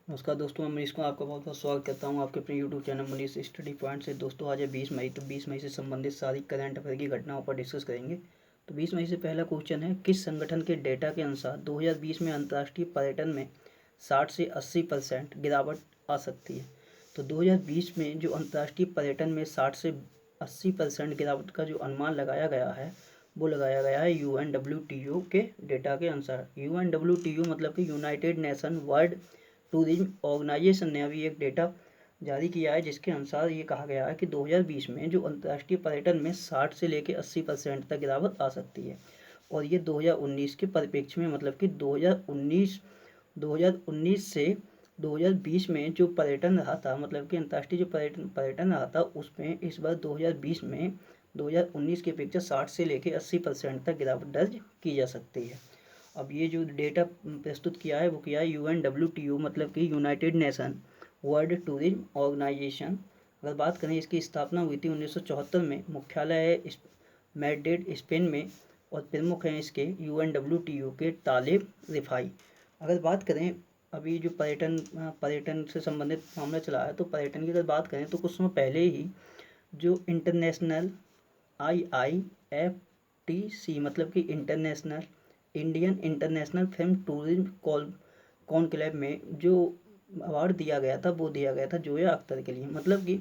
नमस्कार दोस्तों, मैं मनीष कुमार आपका बहुत बहुत स्वागत करता हूं आपके अपने YouTube channel Manish study point से। दोस्तों आज है 20 मई, तो 20 मई से संबंधित सारी करंट अफेयर की घटनाओं पर डिस्कस करेंगे। तो 20 मई से पहला क्वेश्चन है, किस संगठन के डेटा के अनुसार 2020 में अंतर्राष्ट्रीय पर्यटन में 60 से 80% गिरावट आ सकती है। तो 2020 में जो अंतर्राष्ट्रीय पर्यटन में 60 से 80% गिरावट का जो अनुमान लगाया गया है वो लगाया गया है UNWTO के डेटा के अनुसार। UNWTO मतलब कि United Nation World Tourism Organization ने अभी एक डेटा जारी किया है, जिसके अनुसार ये कहा गया है कि 2020 में जो अंतर्राष्ट्रीय पर्यटन में 60 से लेकर 80% तक गिरावट आ सकती है। और ये 2019 के परिप्रेक्ष्य में, मतलब कि 2019 से 2020 में जो पर्यटन रहा था, मतलब कि अंतर्राष्ट्रीय जो पर्यटन रहा था, उसमें इस बार 2020 में 2019 की अपेक्षा 60 से लेकर 80% तक गिरावट दर्ज की जा सकती है। अब ये जो डेटा प्रस्तुत किया है वो किया है UNWTO मतलब कि United Nation World Tourism Organization. अगर बात करें, इसकी स्थापना हुई थी 1974 में, मुख्यालय है मैड्रिड स्पेन में, और प्रमुख हैं इसके UNWTO के तालिब रिफाई। अगर बात करें, अभी जो पर्यटन से संबंधित मामला चला है, तो पर्यटन की अगर बात करें तो कुछ समय पहले ही जो इंटरनेशनल IIFTC मतलब कि Indian international film tourism conclave में जो अवार्ड दिया गया था वो दिया गया था जोया अख्तर के लिए। मतलब कि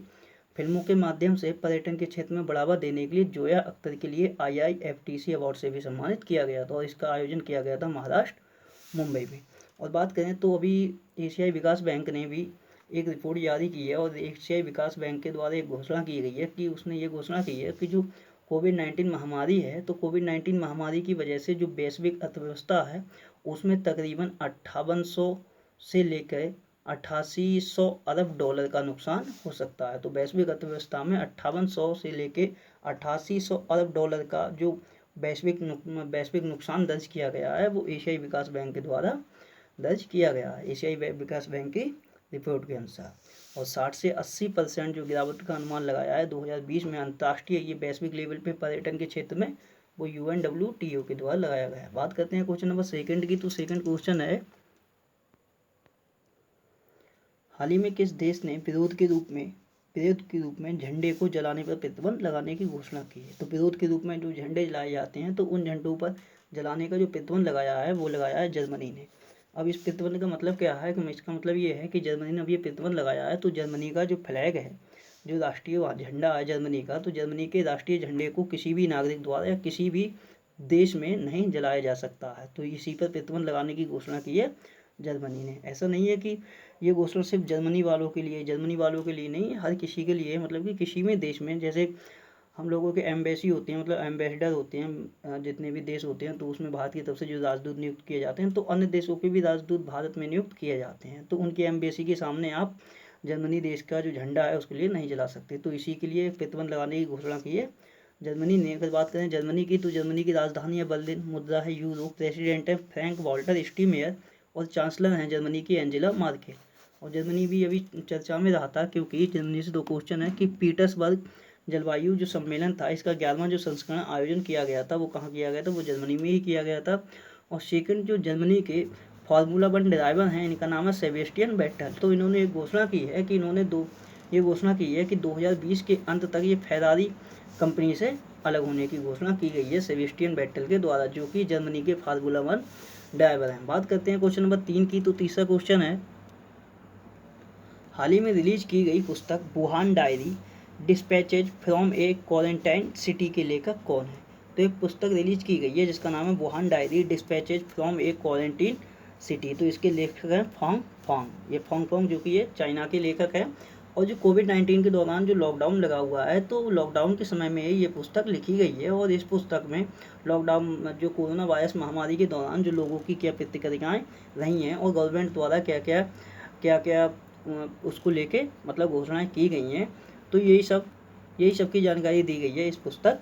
फिल्मों के माध्यम से पर्यटन के क्षेत्र में बढ़ावा देने के लिए जोया अख्तर के लिए IIFTC अवार्ड से भी सम्मानित किया गया था, और इसका आयोजन किया गया था महाराष्ट्र मुंबई में। और बात करें तो अभी एशियाई विकास बैंक ने भी एक रिपोर्ट जारी की है, और एशियाई विकास बैंक के द्वारा एक घोषणा की गई है कि उसने ये घोषणा की है कि जो कोविड-19 महामारी है, तो कोविड-19 महामारी की वजह से जो वैश्विक अर्थव्यवस्था है उसमें तकरीबन 5800 से लेकर 8800 अरब डॉलर का नुकसान हो सकता है। तो वैश्विक अर्थव्यवस्था में 5800 से लेकर 8800 अरब डॉलर का जो वैश्विक नुकसान दर्ज किया गया है वो एशियाई विकास बैंक के द्वारा दर्ज किया गया है, एशियाई विकास बैंक की रिपोर्ट के अनुसार। और 60 से 80% जो गिरावट का अनुमान लगाया है 2020 में अंतर्राष्ट्रीय ये वैश्विक लेवल पे पर्यटन के क्षेत्र में, वो UNWTO के द्वारा लगाया गया है। बात करते हैं क्वेश्चन नंबर सेकंड की। तो सेकंड क्वेश्चन है, हाल ही में किस देश ने विरोध के रूप में झंडे को जलाने पर प्रतिबंध लगाने की घोषणा की है। तो विरोध के रूप में जो झंडे जलाए जाते हैं तो उन झंडों पर जलाने का जो प्रतिबंध लगाया है वो लगाया है जर्मनी ने। अब इस प्रतिबंध का मतलब क्या है, कि इसका मतलब ये है कि जर्मनी ने अब ये प्रतिबंध लगाया है, तो जर्मनी का जो फ्लैग है, जो राष्ट्रीय झंडा है जर्मनी का, तो जर्मनी के राष्ट्रीय झंडे को किसी भी नागरिक द्वारा या किसी भी देश में नहीं जलाया जा सकता है। तो इसी पर प्रतिबंध लगाने की घोषणा की है जर्मनी ने। ऐसा नहीं है कि ये घोषणा सिर्फ जर्मनी वालों के लिए नहीं, हर किसी के लिए, मतलब कि किसी भी देश में, जैसे हम लोगों के एम्बेसी होते हैं, मतलब एम्बेसडर होते हैं जितने भी देश होते हैं, तो उसमें भारत की तरफ से जो राजदूत नियुक्त किए जाते हैं, तो अन्य देशों के भी राजदूत भारत में नियुक्त किए जाते हैं, तो उनकी एम्बेसी के सामने आप जर्मनी देश का जो झंडा है उसके लिए नहीं जला सकते। तो इसी के लिए प्रतिबंध लगाने की घोषणा की है जर्मनी ने। अगर बात करें जर्मनी की, तो जर्मनी की राजधानी है बर्लिन, मुद्रा है यूरो, प्रेसिडेंट है फ्रैंक वॉल्टर स्टीनमेयर, और चांसलर हैं जर्मनी की एंजेला मार्केल। और जर्मनी भी अभी चर्चा में रहा था, क्योंकि जर्मनी से दो क्वेश्चन है कि पीटर्सबर्ग जलवायु जो सम्मेलन था, इसका 11वां जो संस्करण आयोजन किया गया था वो कहाँ किया गया था, वो जर्मनी में ही किया गया था। और सेकंड, जो जर्मनी के फार्मूला 1 ड्राइवर हैं, इनका नाम है सेबेस्टियन वेट्टल। तो इन्होंने एक घोषणा की है कि ये घोषणा की है कि 2020 के अंत तक ये फेरारी कंपनी से अलग होने की घोषणा की गई है सेबेस्टियन वेट्टल के द्वारा, जो कि जर्मनी के फार्मूला 1 ड्राइवर हैं। बात करते हैं क्वेश्चन नंबर 3 की। तो तीसरा क्वेश्चन है, हाल ही में रिलीज की गई पुस्तक Wuhan diary dispatches from a quarantine city के लेखक कौन है। तो एक पुस्तक रिलीज की गई है जिसका नाम है Wuhan diary dispatches from a quarantine city. तो इसके लेखक हैं फॉन्ग फॉन्ग। ये फॉन्ग फॉन्ग जो कि ये चाइना के लेखक हैं, और जो कोविड-19 के दौरान जो लॉकडाउन लगा हुआ है, तो लॉकडाउन के समय में ये पुस्तक लिखी गई है। और इस पुस्तक में लॉकडाउन जो कोरोना वायरस महामारी के दौरान जो लोगों की क्या प्रतिक्रियाएँ रही हैं, और गवर्नमेंट द्वारा क्या क्या उसको लेके मतलब घोषणाएं की गई हैं, तो यही सब की जानकारी दी गई है इस पुस्तक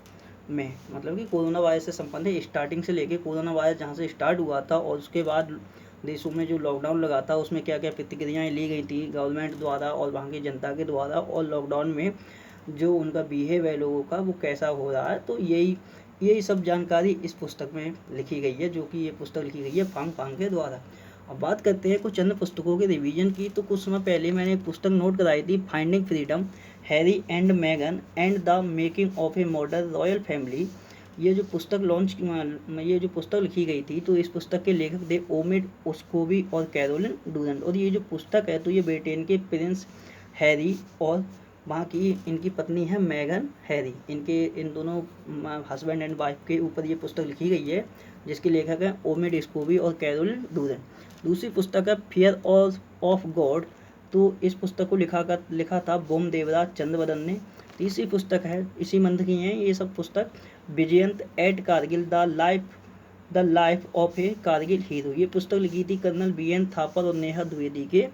में। मतलब कि कोरोना वायरस से संबंधित स्टार्टिंग से लेके कोरोना वायरस जहाँ से स्टार्ट हुआ था और उसके बाद देशों में जो लॉकडाउन लगा था उसमें क्या क्या प्रतिक्रियाएँ ली गई थी गवर्नमेंट द्वारा और वहाँ की जनता के द्वारा, और लॉकडाउन में जो उनका बिहेव है लोगों का वो कैसा हो रहा है, तो यही सब जानकारी इस पुस्तक में लिखी गई है, जो कि ये पुस्तक लिखी गई है फांग फांग के द्वारा। अब बात करते हैं कुछ अन्य पुस्तकों के रिवीजन की। तो कुछ समय पहले मैंने एक पुस्तक नोट कराई थी, finding freedom, Harry and Megan and the making of a modern royal family. ये जो पुस्तक लिखी गई थी, तो इस पुस्तक के लेखक थे ओमिड ओस्कोबी और कैरोलिन डूरेंट। और ये जो पुस्तक है तो ये ब्रिटेन के प्रिंस हैरी और वहाँ की इनकी पत्नी है मेगन हैरी, इन दोनों हस्बैंड एंड वाइफ के ऊपर ये पुस्तक लिखी गई है, जिसके लेखक हैं ओमिड स्कोबी और कैरोलिन डूरेंट। दूसरी पुस्तक है फियर ऑफ गॉड। तो इस पुस्तक को लिखा था बोम देवराज चंद्रवदन ने। तीसरी पुस्तक है, इसी मंथ की हैं ये सब पुस्तक, Vijyant at Kargil, the life of a Kargil hero. ये पुस्तक लिखी थी कर्नल BN थापर और नेहा द्विवेदी के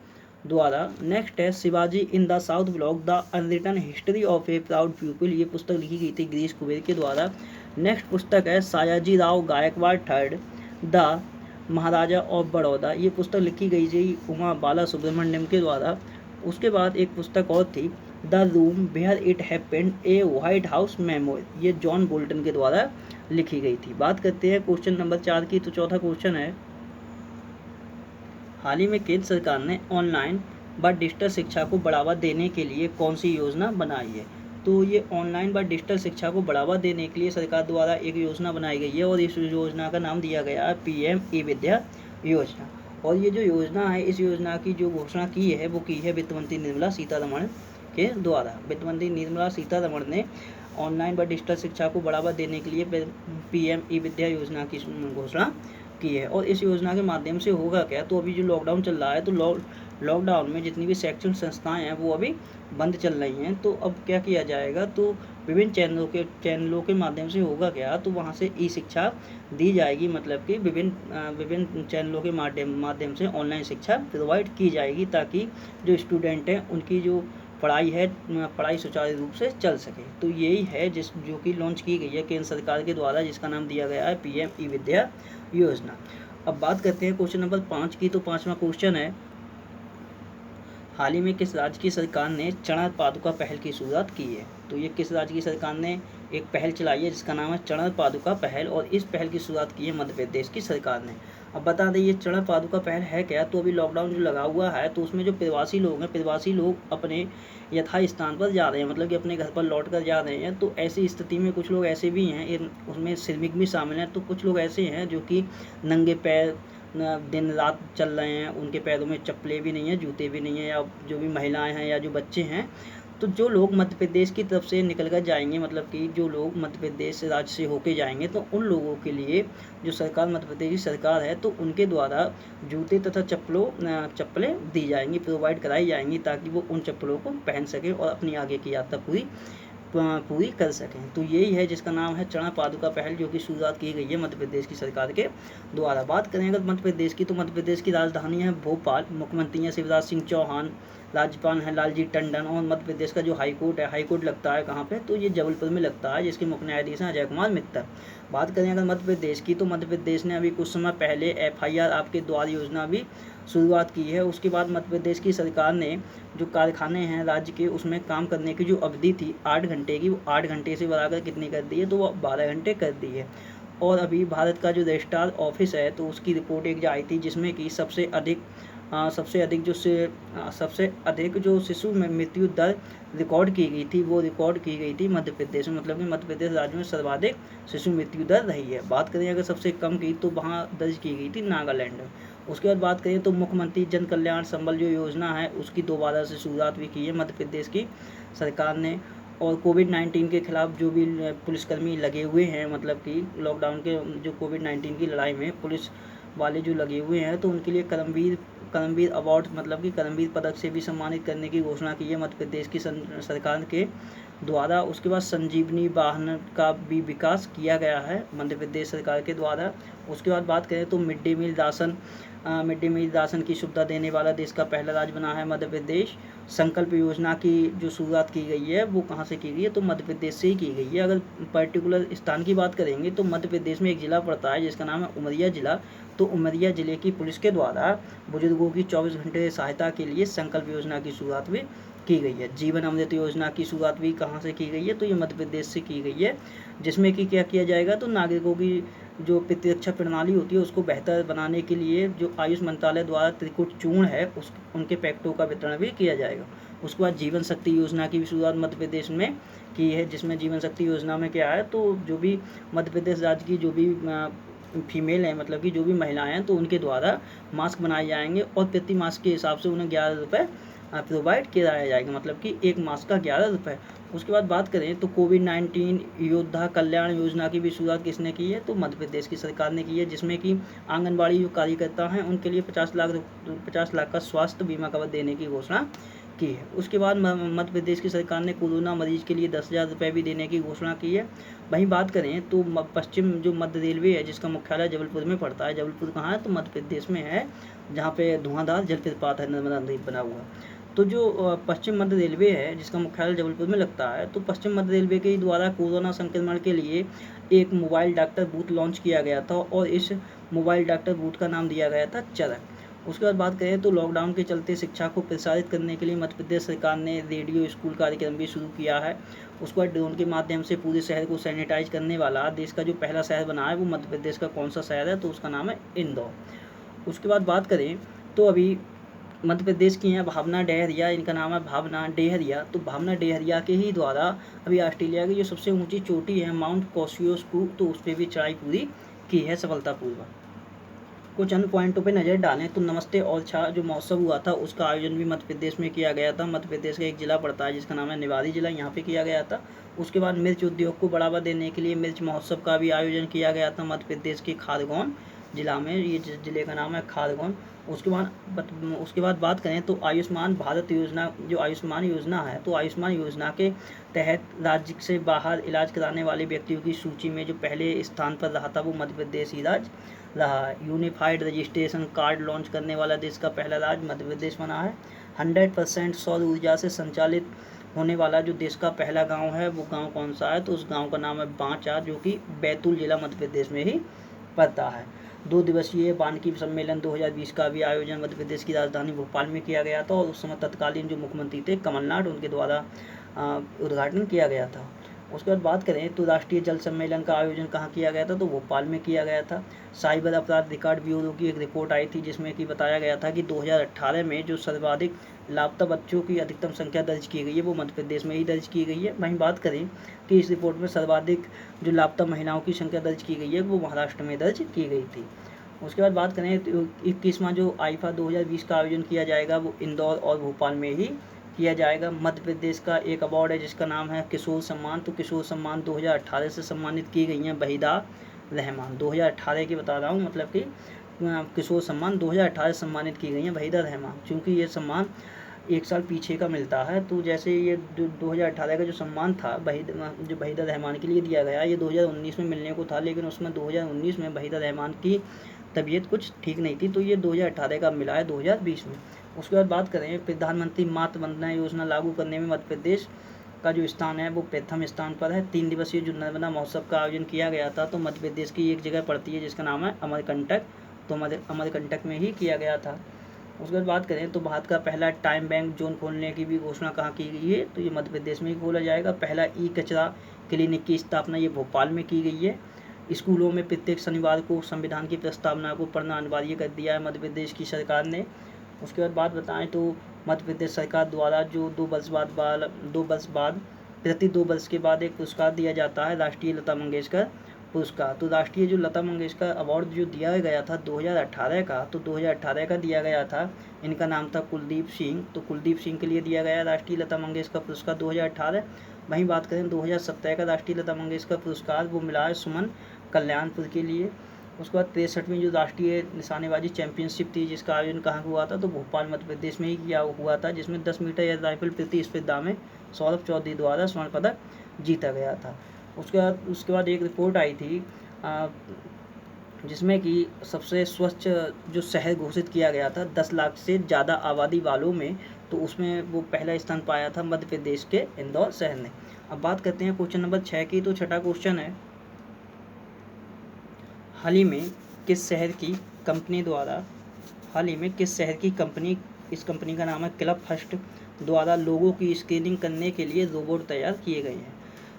द्वारा। नेक्स्ट है Shivaji in the south block, the unwritten history of A proud people. ये पुस्तक लिखी गई थी गिरीश कुबेर के द्वारा। नेक्स्ट पुस्तक है Sayaji Rao Gaekwad third, the Maharaja of Baroda. ये पुस्तक लिखी गई थी उमा बाला सुब्रमण्यम के द्वारा। उसके बाद एक पुस्तक और थी, the room where it happened, a White House memory. ये जॉन बोल्टन के द्वारा लिखी गई थी। बात करते हैं क्वेश्चन नंबर 4 की। तो चौथा क्वेश्चन है, हाल ही में केंद्र सरकार ने ऑनलाइन व डिजिटल शिक्षा को बढ़ावा देने के लिए कौन सी योजना बनाई है। तो ये ऑनलाइन व डिजिटल शिक्षा को बढ़ावा देने के लिए सरकार द्वारा एक योजना बनाई गई है और इस योजना का नाम दिया गया है PM ई-विद्या योजना। और ये जो योजना है, इस योजना की जो घोषणा की है वो की है वित्त मंत्री निर्मला सीतारमण के द्वारा। वित्त मंत्री निर्मला सीतारमण ने ऑनलाइन व डिजिटल शिक्षा को बढ़ावा देने के लिए PM ई-विद्या योजना की घोषणा की है। और इस योजना के माध्यम से होगा क्या, तो अभी जो लॉकडाउन चल रहा है, तो लॉकडाउन में जितनी भी शैक्षणिक संस्थाएं हैं वो अभी बंद चल रही हैं। तो अब क्या किया जाएगा, तो विभिन्न चैनलों के माध्यम से होगा क्या, तो वहाँ से ई शिक्षा दी जाएगी। मतलब कि विभिन्न चैनलों के माध्यम से ऑनलाइन शिक्षा प्रोवाइड की जाएगी, ताकि जो स्टूडेंट हैं उनकी जो पढ़ाई सुचारू रूप से चल सके। तो यही है जो कि लॉन्च की गई है केंद्र सरकार के द्वारा, जिसका नाम दिया गया है PM ई-विद्या योजना। अब बात करते हैं क्वेश्चन नंबर 5 की। तो 5वां क्वेश्चन है, हाल ही में किस राज्य की सरकार ने चणर पादुका पहल की शुरुआत की है। तो ये किस राज्य की सरकार ने एक पहल चलाई है जिसका नाम है चणर पादुका पहल, और इस पहल की शुरुआत की है मध्य प्रदेश की सरकार ने। अब बता दें ये चणर पादुका पहल है क्या, तो अभी लॉकडाउन जो लगा हुआ है, तो उसमें जो प्रवासी लोग अपने यथा स्थान पर जा रहे हैं, मतलब कि अपने घर पर लौट कर जा रहे हैं। तो ऐसी स्थिति में कुछ लोग ऐसे भी हैं, उसमें श्रमिक भी शामिल हैं। तो कुछ लोग ऐसे हैं जो कि नंगे पैर दिन रात चल रहे हैं, उनके पैरों में चप्पलें भी नहीं हैं, जूते भी नहीं हैं, या जो भी महिलाएं हैं या जो बच्चे हैं। तो जो लोग मध्य प्रदेश की तरफ से निकल कर जाएंगे, मतलब कि जो लोग मध्य प्रदेश राज्य से होके जाएंगे, तो उन लोगों के लिए जो सरकार मध्य प्रदेश की सरकार है, तो उनके द्वारा जूते तथा चप्पलें दी जाएंगी, प्रोवाइड कराई जाएंगी, ताकि वो उन चप्पलों को पहन सकें और अपनी आगे की यात्रा पूरी कर सकें। तो यही है जिसका नाम है चणर पादुका पहल, जो कि शुरुआत की गई है मध्य प्रदेश की सरकार के द्वारा। बात करें अगर मध्य प्रदेश की, तो मध्य प्रदेश की राजधानी है भोपाल, मुख्यमंत्री हैं शिवराज सिंह चौहान, राज्यपाल हैं लालजी टंडन, और मध्य प्रदेश का जो हाईकोर्ट लगता है कहाँ पे, तो ये जबलपुर में लगता है, जिसके मुख्य न्यायाधीश हैं अजय कुमार मित्तल। बात करें अगर मध्य प्रदेश की, तो मध्य प्रदेश ने अभी कुछ समय पहले FIR आपके द्वार योजना भी शुरुआत की है। उसके बाद मध्य प्रदेश की सरकार ने जो कारखाने हैं राज्य के, उसमें काम करने की जो अवधि थी 8 घंटे की, वो 8 घंटे से बढ़ाकर कितनी कर दी है, तो वो 12 घंटे कर दी है। और अभी भारत का जो रजिस्ट्रार ऑफिस है, तो उसकी रिपोर्ट एक जो आई थी, जिसमें कि सबसे अधिक जो शिशु में मृत्यु दर रिकॉर्ड की गई थी, वो रिकॉर्ड की गई थी मध्य प्रदेश में। मतलब कि मध्य प्रदेश राज्य में सर्वाधिक शिशु मृत्यु दर रही है। बात करें अगर सबसे कम की, तो वहाँ दर्ज की गई थी नागालैंड। उसके बाद बात करें तो मुख्यमंत्री जन कल्याण संबल जो योजना है, उसकी दोबारा से शुरुआत भी की है मध्य प्रदेश की सरकार ने। और कोविड-19 के खिलाफ जो भी पुलिसकर्मी लगे हुए हैं, मतलब कि लॉकडाउन के जो कोविड-19 की लड़ाई में पुलिस वाले जो लगे हुए हैं, तो उनके लिए करमवीर अवार्ड, मतलब कि करमवीर पदक से भी सम्मानित करने की घोषणा की है मध्य प्रदेश की सरकार के द्वारा। उसके बाद संजीवनी वाहन का भी विकास किया गया है मध्य प्रदेश सरकार के द्वारा। उसके बाद बात करें तो मिड डे मील राशन की सुविधा देने वाला देश का पहला राज्य बना है मध्य प्रदेश। संकल्प योजना की जो शुरुआत की गई है, वो कहाँ से की गई है, तो मध्य प्रदेश से ही की गई है। अगर पर्टिकुलर स्थान की बात करेंगे, तो मध्य प्रदेश में एक ज़िला पड़ता है जिसका नाम है उमरिया ज़िला। तो उमरिया ज़िले की पुलिस के द्वारा बुजुर्गों की 24 घंटे सहायता के लिए संकल्प योजना की शुरुआत भी की गई है। जीवन अमृत योजना की शुरुआत भी कहाँ से की गई है, तो ये मध्य प्रदेश से की गई है, जिसमें कि क्या किया जाएगा, तो नागरिकों की जो प्रतिरक्षा प्रणाली होती है उसको बेहतर बनाने के लिए जो आयुष मंत्रालय द्वारा त्रिकुट चूर्ण है उनके पैकेटों का वितरण भी किया जाएगा। उसके बाद जीवन शक्ति योजना की भी शुरुआत मध्य प्रदेश में की है, जिसमें जीवन शक्ति योजना में क्या है, तो जो भी मध्य प्रदेश राज्य की जो भी फीमेल हैं, मतलब कि जो भी महिलाएं हैं, तो उनके द्वारा मास्क बनाए जाएंगे और प्रति मास्क के हिसाब से उन्हें 11 रुपये प्रोवाइड किया जाएगा, मतलब कि एक मास्क का 11 रुपये। उसके बाद बात करें तो कोविड-19 योद्धा कल्याण योजना की भी शुरुआत किसने की है, तो मध्य प्रदेश की सरकार ने की है, जिसमें कि आंगनबाड़ी जो कार्यकर्ता हैं उनके लिए 50 लाख का स्वास्थ्य बीमा कवर देने की घोषणा की है। उसके बाद मध्य प्रदेश की सरकार ने कोरोना मरीज के लिए 10,000 रुपये भी देने की घोषणा की है। वहीं बात करें तो पश्चिम जो मध्य रेलवे है, जिसका मुख्यालय जबलपुर में पड़ता है, जबलपुर कहाँ है, तो मध्य प्रदेश में है, जहाँ पे धुआंधार जलप्रपात है नर्मदा नदी बना हुआ। तो जो पश्चिम मध्य रेलवे है, जिसका मुख्यालय जबलपुर में लगता है, तो पश्चिम मध्य रेलवे के द्वारा कोरोना संक्रमण के लिए एक मोबाइल डॉक्टर बूथ लॉन्च किया गया था और इस मोबाइल डॉक्टर बूथ का नाम दिया गया था चरक। उसके बाद बात करें तो लॉकडाउन के चलते शिक्षा को प्रसारित करने के लिए मध्य प्रदेश सरकार ने रेडियो स्कूल कार्यक्रम भी शुरू किया है। उसके बाद ड्रोन के माध्यम से पूरे शहर को सैनिटाइज करने वाला देश का जो पहला शहर बना है वो मध्य प्रदेश का कौन सा शहर है, तो उसका नाम है इंदौर। उसके बाद बात करें तो अभी मध्य प्रदेश की हैं भावना डेहरिया, इनका नाम है भावना डेहरिया। तो भावना डेहरिया के ही द्वारा अभी ऑस्ट्रेलिया की जो सबसे ऊंची चोटी है माउंट कोसियोस्कू, तो उस पर भी चढ़ाई पूरी की है सफलतापूर्वक। कुछ अन्य पॉइंटों पे नज़र डालें तो नमस्ते और छा जो महोत्सव हुआ था उसका आयोजन भी मध्य प्रदेश में किया गया था। मध्य प्रदेश का एक जिला पड़ता है जिसका नाम है निवाड़ी जिला, यहाँ पे किया गया था। उसके बाद मिर्च उद्योग को बढ़ावा देने के लिए मिर्च महोत्सव का भी आयोजन किया गया था मध्य प्रदेश के खारगोन जिला में, ये जिले का नाम है खारगोन। उसके बाद बात करें तो आयुष्मान भारत योजना, जो आयुष्मान योजना है, तो आयुष्मान योजना के तहत राज्य से बाहर इलाज कराने वाले व्यक्तियों की सूची में जो पहले स्थान पर रहा था वो मध्य प्रदेश ही राज्य रहा है। यूनिफाइड रजिस्ट्रेशन कार्ड लॉन्च करने वाला देश का पहला राज्य मध्य प्रदेश बना है। 100% सौर ऊर्जा से संचालित होने वाला जो देश का पहला गांव है वो गांव कौन सा है, तो उस गांव का नाम है बांचा, जो कि बैतूल जिला मध्य प्रदेश में ही पड़ता है। 2 दिवसीय वानिकी सम्मेलन 2020 का भी आयोजन मध्य प्रदेश की राजधानी भोपाल में किया गया था और उस समय तत्कालीन जो मुख्यमंत्री थे कमलनाथ, उनके द्वारा उद्घाटन किया गया था। उसके बाद बात करें तो राष्ट्रीय जल सम्मेलन का आयोजन कहाँ किया गया था, तो भोपाल में किया गया था। साइबर अपराध रिकॉर्ड ब्यूरो की एक रिपोर्ट आई थी जिसमें कि बताया गया था कि 2018 में जो सर्वाधिक लापता बच्चों की अधिकतम संख्या दर्ज की गई है वो मध्य प्रदेश में ही दर्ज की गई है। वहीं बात करें कि इस रिपोर्ट में सर्वाधिक जो लापता महिलाओं की संख्या दर्ज की गई है वो महाराष्ट्र में दर्ज की गई थी। उसके बाद बात करें तो 21वां जो आईफा 2020 का आयोजन किया जाएगा वो इंदौर और भोपाल में ही किया जाएगा। मध्य प्रदेश का एक अवार्ड है जिसका नाम है किशोर सम्मान, तो किशोर सम्मान 2018 से सम्मानित की गई हैं वहीदा रहमान। 2018 की बता रहा हूँ, मतलब कि किशोर सम्मान 2018 से सम्मानित की गई हैं वहीदा रहमान, क्योंकि ये सम्मान 1 साल पीछे का मिलता है। तो जैसे ये 2018 का जो सम्मान था जो वहीदा रहमान के लिए दिया गया, ये 2019 में मिलने को था, लेकिन उसमें 2019 में वहीदा रहमान की तबीयत कुछ ठीक नहीं थी, तो ये 2018 का मिला है 2020 में। उसके बाद बात करें प्रधानमंत्री मातृ वंदना योजना लागू करने में मध्य प्रदेश का जो स्थान है वो प्रथम स्थान पर है। 3 दिवसीय जो नर्मदा महोत्सव का आयोजन किया गया था तो मध्य प्रदेश की एक जगह पड़ती है जिसका नाम है अमरकंटक, तो अमरकंटक में ही किया गया था। उसके बाद बात करें तो भारत का पहला टाइम बैंक जोन खोलने की भी घोषणा कहाँ की गई है, तो ये मध्य प्रदेश में ही खोला जाएगा। पहला ई कचरा क्लिनिक की स्थापना ये भोपाल में की गई है। स्कूलों में प्रत्येक शनिवार को संविधान की प्रस्तावना को पढ़ना अनिवार्य कर दिया है मध्य प्रदेश की सरकार ने। उसके बाद बात बताएं तो मध्य प्रदेश सरकार द्वारा जो 2 वर्ष बाद प्रति 2 वर्ष के बाद एक पुरस्कार दिया जाता है, राष्ट्रीय लता मंगेशकर पुरस्कार। तो राष्ट्रीय जो लता मंगेशकर अवार्ड जो दिया गया था 2018 का, तो 2018 का दिया गया था, इनका नाम था कुलदीप सिंह, तो कुलदीप सिंह के लिए दिया गया राष्ट्रीय लता मंगेशकर पुरस्कार 2018। वहीं बात करें 2017 का राष्ट्रीय लता मंगेशकर पुरस्कार वो मिला है सुमन कल्याणपुर के लिए। उसके बाद 63वीं जो राष्ट्रीय निशानेबाजी चैंपियनशिप थी जिसका आयोजन कहाँ हुआ था, तो भोपाल मध्य प्रदेश में ही किया हुआ था, जिसमें 10 मीटर एयर राइफल प्रतिस्पर्धा में सौरभ चौधरी द्वारा स्वर्ण पदक जीता गया था। उसके बाद एक रिपोर्ट आई थी जिसमें कि सबसे स्वच्छ जो शहर घोषित किया गया था 10 लाख से ज़्यादा आबादी वालों में, तो उसमें वो पहला स्थान पाया था मध्य प्रदेश के इंदौर शहर ने। अब बात करते हैं क्वेश्चन नंबर 6 की। तो छठा क्वेश्चन है, हाल ही में किस शहर की कंपनी इस कंपनी का नाम है क्लब फर्स्ट द्वारा लोगों की स्क्रीनिंग करने के लिए रोबोट तैयार किए गए हैं।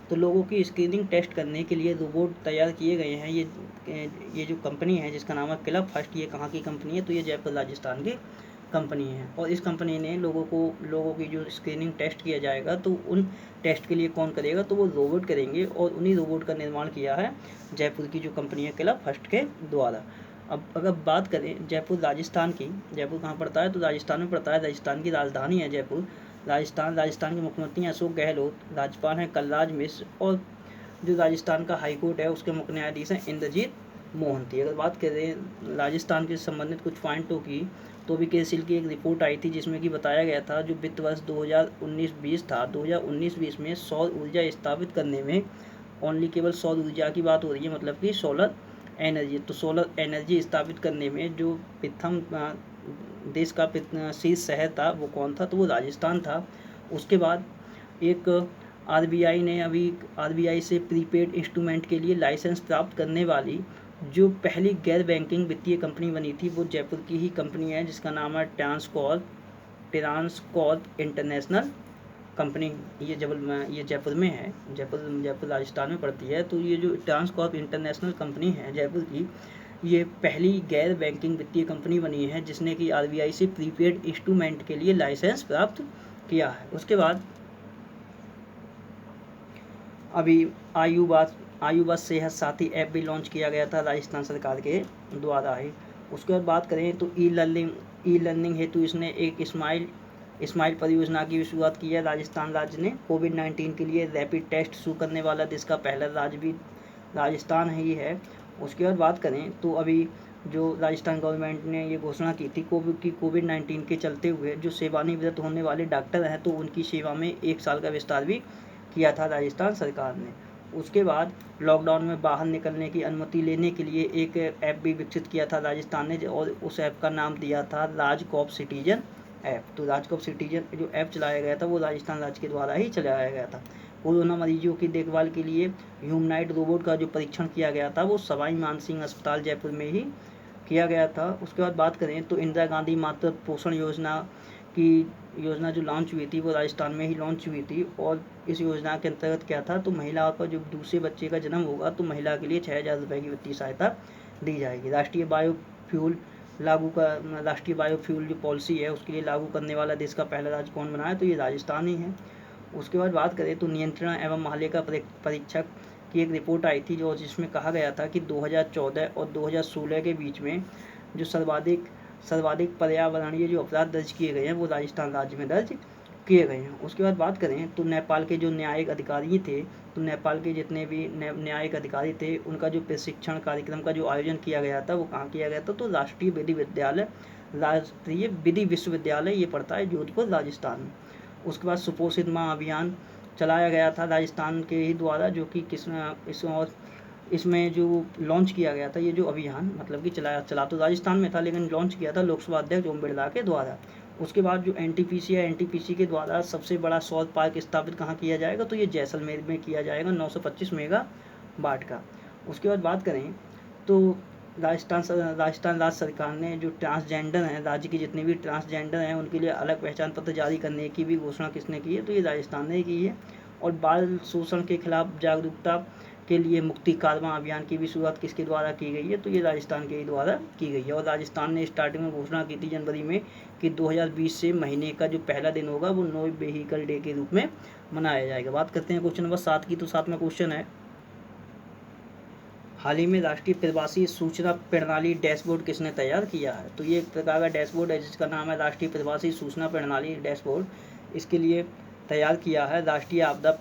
तो लोगों की स्क्रीनिंग टेस्ट करने के लिए रोबोट तैयार किए गए हैं। ये ये जो कंपनी है जिसका नाम है क्लब फर्स्ट, ये कहाँ की कंपनी है? तो ये जयपुर राजस्थान की कंपनी है। और इस कंपनी ने लोगों की जो स्क्रीनिंग टेस्ट किया जाएगा तो उन टेस्ट के लिए कौन करेगा? तो वो रोबोट करेंगे, और उन्हीं रोबोट का निर्माण किया है जयपुर की जो कंपनी है क्लब फर्स्ट के द्वारा। अब अगर बात करें जयपुर राजस्थान की, जयपुर कहाँ पड़ता है? तो राजस्थान में पड़ता है। राजस्थान की राजधानी है जयपुर। राजस्थान के मुख्यमंत्री हैं अशोक गहलोत, राज्यपाल हैं कलराज मिश्र, और जो राजस्थान का हाईकोर्ट है उसके मुख्य न्यायाधीश हैं इंद्रजीत मोहंती। अगर बात करें राजस्थान के संबंधित कुछ पॉइंटों की, तो भी केसिल की एक रिपोर्ट आई थी जिसमें कि बताया गया था जो वित्त वर्ष 2019-20 था, 2019-20 में सौर ऊर्जा स्थापित करने में ओनली केवल सौर ऊर्जा की बात हो रही है, मतलब कि सोलर एनर्जी। तो सोलर एनर्जी स्थापित करने में जो प्रथम देश का शीर्ष शहर था वो कौन था? तो वो राजस्थान था। उसके बाद एक आरबीआई से प्रीपेड इंस्ट्रूमेंट के लिए लाइसेंस प्राप्त करने वाली जो पहली गैर बैंकिंग वित्तीय कंपनी बनी थी वो जयपुर की ही कंपनी है जिसका नाम है ट्रांसकॉर्प इंटरनेशनल कंपनी। ये जयपुर में है, जयपुर राजस्थान में पड़ती है। तो ये जो ट्रांसकॉर्प इंटरनेशनल कंपनी है जयपुर की, ये पहली गैर बैंकिंग वित्तीय कंपनी बनी है जिसने कि आरबीआई से प्रीपेड इंस्ट्रूमेंट के लिए लाइसेंस प्राप्त किया है। उसके बाद अभी आयुवाद सेहत साथी ऐप भी लॉन्च किया गया था राजस्थान सरकार के द्वारा ही। उसके बाद बात करें तो ई लर्निंग हेतु इसने एक स्माइल परियोजना की शुरुआत की है राजस्थान राज्य ने। कोविड-19 के लिए रैपिड टेस्ट शुरू करने वाला देश का पहला राज्य भी राजस्थान ही है। उसके बाद बात करें तो अभी जो राजस्थान गवर्नमेंट ने ये घोषणा की थी कोविड-19 के चलते हुए जो सेवानिवृत्त होने वाले डॉक्टर हैं तो उनकी सेवा में 1 साल का विस्तार भी किया था राजस्थान सरकार ने। उसके बाद लॉकडाउन में बाहर निकलने की अनुमति लेने के लिए एक ऐप भी विकसित किया था राजस्थान ने, और उस ऐप का नाम दिया था राजकॉप सिटीजन ऐप। तो राजकॉप सिटीजन जो ऐप चलाया गया था वो राजस्थान राज्य के द्वारा ही चलाया गया था। कोरोना मरीजों की देखभाल के लिए ह्यूमनॉइड रोबोट का जो परीक्षण किया गया था वो सवाई मानसिंह अस्पताल जयपुर में ही किया गया था। उसके बाद बात करें तो इंदिरा गांधी मातृ पोषण योजना जो लॉन्च हुई थी वो राजस्थान में ही लॉन्च हुई थी। और इस योजना के अंतर्गत क्या था? तो महिला का जो दूसरे बच्चे का जन्म होगा तो महिला के लिए 6,000 रुपये की वित्तीय सहायता दी जाएगी। राष्ट्रीय बायोफ्यूल जो पॉलिसी है उसके लिए लागू करने वाला देश का पहला राज्य कौन बना है? तो ये राजस्थान ही है। उसके बाद बात करें तो नियंत्रण एवं महालेखा परीक्षक की एक रिपोर्ट आई थी जिसमें कहा गया था कि 2014 और 2016 के बीच में जो सर्वाधिक पर्यावरणीय जो अपराध दर्ज किए गए हैं वो राजस्थान राज्य में दर्ज किए गए हैं। उसके बाद बात करें तो नेपाल के जो न्यायिक अधिकारी थे, तो नेपाल के जितने भी न्यायिक अधिकारी थे उनका जो प्रशिक्षण कार्यक्रम का जो आयोजन किया गया था वो कहाँ किया गया था? तो राष्ट्रीय विधि विश्वविद्यालय ये पड़ता है जोधपुर राजस्थान में। उसके बाद सुपोषित माँ अभियान चलाया गया था राजस्थान के ही द्वारा, जो कि इसमें जो लॉन्च किया गया था ये जो अभियान, मतलब कि चला तो राजस्थान में था लेकिन लॉन्च किया था लोकसभा अध्यक्ष ओम बिरला के द्वारा। उसके बाद जो एनटीपीसी के द्वारा सबसे बड़ा सौर पार्क स्थापित कहाँ किया जाएगा? तो ये जैसलमेर में किया जाएगा 925 मेगावाट का। उसके बाद बात करें तो राजस्थान राज्य सरकार ने जो ट्रांसजेंडर हैं, राज्य के जितने भी ट्रांसजेंडर हैं उनके लिए अलग पहचान पत्र जारी करने की भी घोषणा किसने की है? तो ये राजस्थान ने की है। और बाल शोषण के खिलाफ जागरूकता के लिए मुक्ति कारवां अभियान की भी शुरुआत किसके द्वारा की गई है? तो ये राजस्थान के द्वारा की गई है। और राजस्थान ने स्टार्टिंग में घोषणा की थी जनवरी में कि 2020 से महीने का जो पहला दिन होगा वो नो व्हीकल डे के रूप में मनाया जाएगा। बात करते हैं क्वेश्चन नंबर 7 की। तो 7वां क्वेश्चन है, हाल ही में राष्ट्रीय प्रवासी सूचना प्रणाली डैशबोर्ड किसने तैयार किया है? तो ये एक प्रकार का डैशबोर्ड है जिसका नाम है राष्ट्रीय प्रवासी सूचना प्रणाली डैशबोर्ड। इसके लिए तैयार किया है राष्ट्रीय आपदा